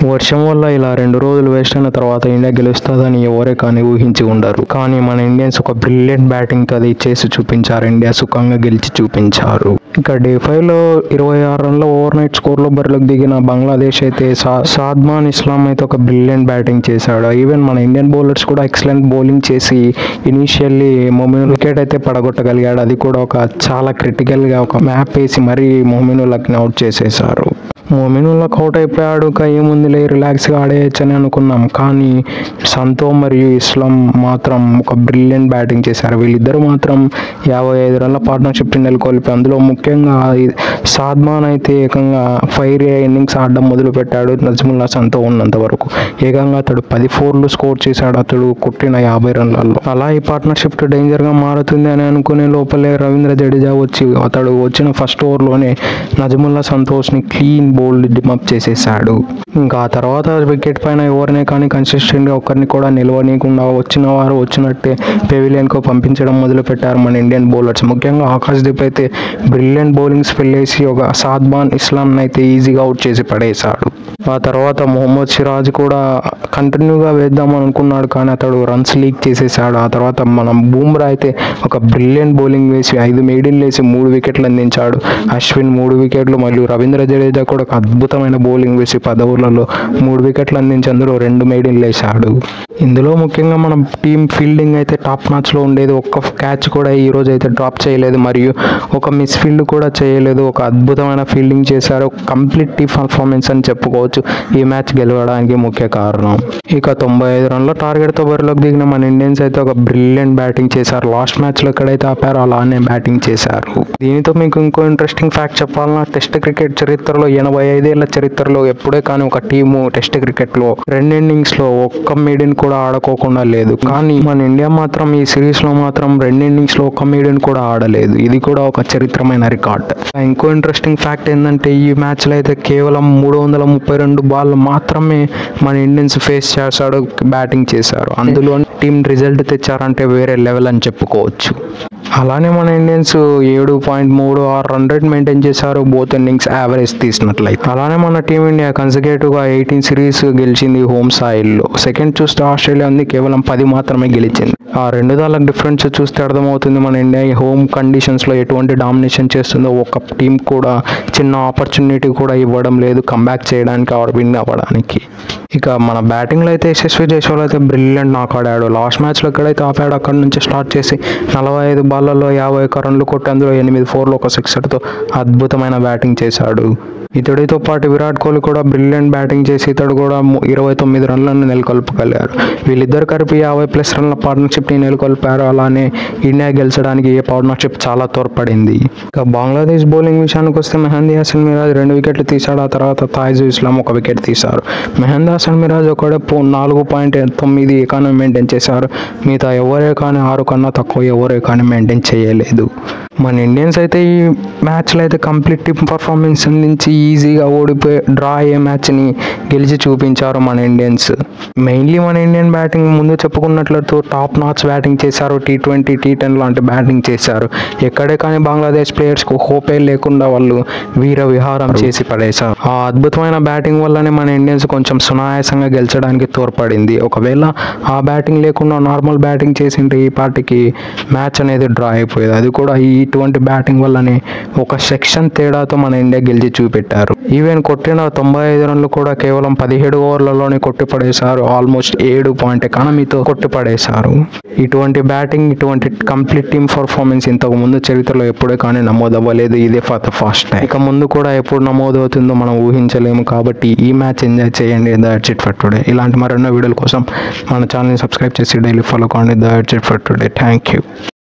వర్షం వల్ల ఇలా 2 రోజులు వేస్ట్ అయిన తర్వాత ఇండియా గెలుస్తుందని ఎవరే కానీ ఊహించి ఉండరు. కానీ మన ఇండియన్స్ ఒక బ్రిలియంట్ బ్యాటింగ్ అది చేసి చూపించారు. ఇండియా సుఖంగా గెలిచి చూపించారు. ఇక డే 5లో 26 రన్ల ఓవర్ నైట్ స్కోర్లో బరిలోకి దిగిన బంగ్లాదేశ్ అయితే సాద్మాన్ ఇస్లాం అయితే ఒక బ్రిలియంట్ బ్యాటింగ్ చేశాడు. ఈవెన్ మన ఇండియన్ బౌలర్స్ కూడా ఎక్సలెంట్ బౌలింగ్ చేసి ఇనీషియల్లీ మొమినుల్ వికెట్ అయితే పడగొట్టగలిగాడు. అది కూడా ఒక చాలా క్రిటికల్గా ఒక మ్యాప్ వేసి మరీ మొమినుల్ని అవుట్ చేసేశారు. మొమినుల్కి అవుట్ అయిపోయాడు. ఏముందిలే రిలాక్స్గా ఆడేయచ్చని అనుకున్నాం. కానీ సంతో మరియు ఇస్లాం మాత్రం ఒక బ్రిలియంట్ బ్యాటింగ్ చేశారు. వీళ్ళిద్దరూ మాత్రం 55 రన్ల పార్ట్నర్షిప్ నెలకొల్పి అందులో ముఖ్యంగా సాద్మాన్ అయితే ఏకంగా ఫైర్ ఇన్నింగ్స్ ఆడడం మొదలుపెట్టాడు. నజ్ముల్లా సంతో ఉన్నంత వరకు ఏకంగా అతడు 10 4లు స్కోర్ చేశాడు. అతడు కొట్టిన 50 రన్లలో. అలా ఈ పార్ట్నర్షిప్ డేంజర్గా మారుతుంది అని అనుకునే లోపలే రవీంద్ర జడేజా వచ్చి అతడు వచ్చిన ఫస్ట్ ఓవర్లోనే నజ్ముల్లా సంతోష్ని క్లీన్ బౌల్డ్ డిమప్ చేసేసాడు. ఇంకా ఆ తర్వాత వికెట్ పైన ఎవరినే కానీ కన్సిస్టెంట్గా ఒక్కరిని కూడా నిలవనీయకుండా వచ్చిన వారు వచ్చినట్టే పెవిలియన్కు పంపించడం మొదలుపెట్టారు మన ఇండియన్ బౌలర్స్. ముఖ్యంగా ఆకాశ్దీప్ అయితే బ్రిలియంట్ బౌలింగ్ స్పెల్ వేసి ఒక సాద్మాన్ ఇస్లాం అయితే ఈజీగా అవుట్ చేసి పడేశాడు. ఆ తర్వాత మొహమ్మద్ సిరాజ్ కూడా కంటిన్యూగా వేద్దాం అనుకున్నాడు. కానీ అతడు రన్స్ లీక్ చేసేసాడు. ఆ తర్వాత మనం బూమ్రా అయితే ఒక బ్రిలియంట్ బౌలింగ్ వేసి 5 మెయిడిన్లు వేసి 3 వికెట్లు అందించాడు. అశ్విన్ 3 వికెట్లు మరియు రవీంద్ర జడేజా కూడా ఒక అద్భుతమైన బౌలింగ్ వేసి 10 ఓవర్లలో 3 వికెట్లు అందించి అందులో 2 మెయిడిన్లు వేశాడు. ఇందులో ముఖ్యంగా మన టీం ఫీల్డింగ్ అయితే టాప్ నాచ్లో ఉండేది. ఒక్క క్యాచ్ కూడా ఈ రోజు అయితే డ్రాప్ చేయలేదు మరియు ఒక మిస్ ఫీల్డ్ కూడా చేయలేదు. ఒక అద్భుతమైన ఫీల్డింగ్ చేశారు. కంప్లీట్ టీం పర్ఫార్మెన్స్ అని చెప్పుకోవచ్చు ఈ మ్యాచ్ గెలవడానికి ముఖ్య కారణం. ఇక 95 రన్ల టార్గెట్తో బరిలోకి దిగిన మన ఇండియన్స్ అయితే ఒక బ్రిలియంట్ బ్యాటింగ్ చేశారు. లాస్ట్ మ్యాచ్లో ఎక్కడైతే ఆపారో అలానే బ్యాటింగ్ చేశారు. దీనితో మీకు ఇంకో ఇంట్రెస్టింగ్ ఫ్యాక్ట్ చెప్పాలన్నా టెస్ట్ క్రికెట్ చరిత్రలో 85 ఏళ్ల చరిత్రలో ఎప్పుడే కానీ ఒక టీము టెస్ట్ క్రికెట్లో 2 ఇన్నింగ్స్లో ఒక్క మీడియన్ కూడా ఆడుకోకుండా లేదు. కానీ మన ఇండియా మాత్రం ఈ సిరీస్లో మాత్రం 2 ఇన్నింగ్స్లో ఒక్క మీడియన్ కూడా ఆడలేదు. ఇది కూడా ఒక చరిత్రమైన రికార్డ్. ఇంకో ఇంట్రెస్టింగ్ ఫ్యాక్ట్ ఏంటంటే ఈ మ్యాచ్లో అయితే కేవలం 332 బాల్ మాత్రమే మన ఇండియన్స్ ఫేస్ చేశాడు, బ్యాటింగ్ చేశారు. అందులో టీం రిజల్ట్ తెచ్చారంటే వేరే లెవెల్ అని చెప్పుకోవచ్చు. అలానే మన ఇండియన్స్ 7.36 రన్ రేట్ మెయింటైన్ చేశారు బోత్ ఇన్నింగ్స్ యావరేజ్ తీసినట్లయితే. అలానే మన టీమిండియా కన్సిక్యూటివ్గా 18 సిరీస్ గెలిచింది హోమ్ సాయిల్లో. సెకండ్ చూస్తే ఆస్ట్రేలియా ఉంది, కేవలం 10 మాత్రమే గెలిచింది. ఆ 2 దాళ్ళ డిఫరెన్స్ చూస్తే అర్థమవుతుంది మన ఇండియా హోమ్ కండిషన్స్లో ఎటువంటి డామినేషన్ చేస్తుందో. ఒక టీం కూడా చిన్న ఆపర్చునిటీ కూడా ఇవ్వడం లేదు కంబ్యాక్ చేయడానికి ఆర్ విన్ అవ్వడానికి. ఇక మన బ్యాటింగ్లో అయితే యశస్వి జైస్వాల్ అయితే బ్రిలియంట్ నాక్ ఆడాడు. లాస్ట్ మ్యాచ్లో ఎక్కడైతే ఆపాడు అక్కడ నుంచి స్టార్ట్ చేసి 45 బాల్లలో 51 రన్లు కొట్టి అందులో 8 4లు ఒక సిక్సర్తో అద్భుతమైన బ్యాటింగ్ చేశాడు. ఇతడితో పాటు విరాట్ కోహ్లీ కూడా బ్రిలియంట్ బ్యాటింగ్ చేసి ఇతడు కూడా 29 రన్లను నెలకొల్పగలిగారు. వీళ్ళిద్దరు కలిపి 50+ రన్ల పార్ట్నర్షిప్ని నెలకొల్పారు. అలానే ఇండియా గెలిచడానికి ఈ పార్ట్నర్షిప్ చాలా తోడ్పడింది. ఇక బంగ్లాదేశ్ బౌలింగ్ విషయానికి వస్తే మెహందీ హసన్ మిరాజ్ 2 వికెట్లు తీశాడు. ఆ తర్వాత తాయిజు ఇస్లాం 1 వికెట్ తీశారు. మెహందీ హసన్ మిరాజ్ ఒకడే 4.9 ఎకానమీ మెయింటైన్ చేశారు. మిగతా ఎవరే కానీ 6 కన్నా తక్కువ ఎవరే కానీ మెయింటైన్ చేయలేదు. మన ఇండియన్స్ అయితే ఈ మ్యాచ్లో అయితే కంప్లీట్ టీమ్ పర్ఫార్మెన్స్ అందించి ఈజీగా ఓడిపోయి డ్రా అయ్యే మ్యాచ్ని గెలిచి చూపించారు మన ఇండియన్స్. మెయిన్లీ మన ఇండియన్ బ్యాటింగ్ ముందు చెప్పుకున్నట్లయితే టాప్ నాచ్ బ్యాటింగ్ చేశారు. T20 T10 లాంటి బ్యాటింగ్ చేశారు. ఎక్కడే కానీ బంగ్లాదేశ్ ప్లేయర్స్కు హోపే లేకుండా వాళ్ళు వీర విహారం చేసి పడేశారు. ఆ అద్భుతమైన బ్యాటింగ్ వల్లనే మన ఇండియన్స్ కొంచెం సునాయాసంగా గెలిచడానికి తోడ్పడింది. ఒకవేళ ఆ బ్యాటింగ్ లేకుండా నార్మల్ బ్యాటింగ్ చేసింటే ఈ పార్టీకి మ్యాచ్ అనేది డ్రా అయిపోయేది. అది కూడా ఇటువంటి బ్యాటింగ్ వల్లనే ఒక సెక్షన్ తేడాతో మన ఇండియా గెలిచి చూపెట్టారు. ఈవెన్ కొట్టిన 95 రన్లు కూడా కేవలం 17 ఓవర్లలోనే కొట్టిపడేశారు. Almost 7 point ఎకానమీతో కొట్టిపడేశారు. ఇటువంటి బ్యాటింగ్ ఇటువంటి కంప్లీట్ టీమ్ పర్ఫార్మెన్స్ ఇంతకు ముందు చరిత్రలో ఎప్పుడే కానీ నమోదు అవ్వలేదు. ఇదే ఫర్ ద ఫస్ట్ టైం. ఇక ముందు కూడా ఎప్పుడు నమోదు అవుతుందో మనం ఊహించలేము. కాబట్టి ఈ మ్యాచ్ ఎంజాయ్ చేయండి. That's it for today. ఇలాంటి మరెన్నో వీడియోల కోసం మన ఛానల్ని సబ్స్క్రైబ్ చేసి డైలీ ఫాలో కాండి. That's it for today. Thank you.